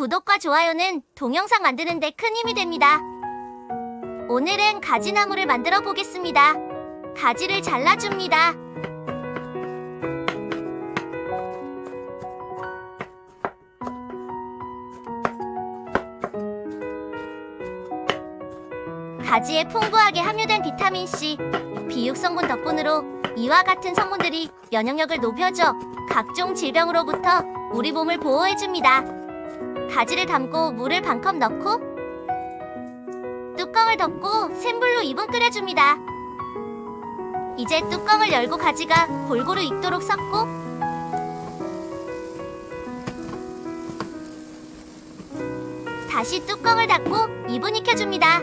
구독과 좋아요는 동영상 만드는 데 큰 힘이 됩니다. 오늘은 가지나무를 만들어 보겠습니다. 가지를 잘라줍니다. 가지에 풍부하게 함유된 비타민C, 비육 성분 덕분으로 이와 같은 성분들이 면역력을 높여줘 각종 질병으로부터 우리 몸을 보호해줍니다. 가지를 담고 물을 반컵 넣고 뚜껑을 덮고 센 불로 2분 끓여줍니다. 이제 뚜껑을 열고 가지가 골고루 익도록 섞고 다시 뚜껑을 닫고 2분 익혀줍니다.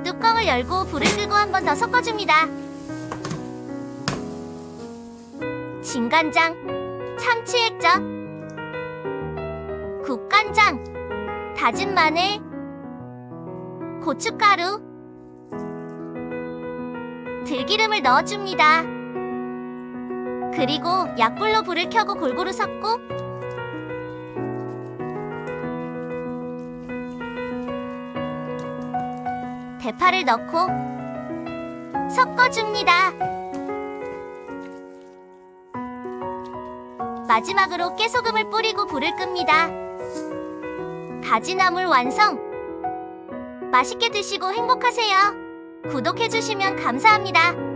뚜껑을 열고 불을 끄고 한 번 더 섞어줍니다. 진간장, 참치액젓, 국간장, 다진 마늘, 고춧가루, 들기름을 넣어줍니다. 그리고 약불로 불을 켜고 골고루 섞고 대파를 넣고 섞어줍니다. 마지막으로 깨소금을 뿌리고 불을 끕니다. 가지나물 완성! 맛있게 드시고 행복하세요. 구독해주시면 감사합니다.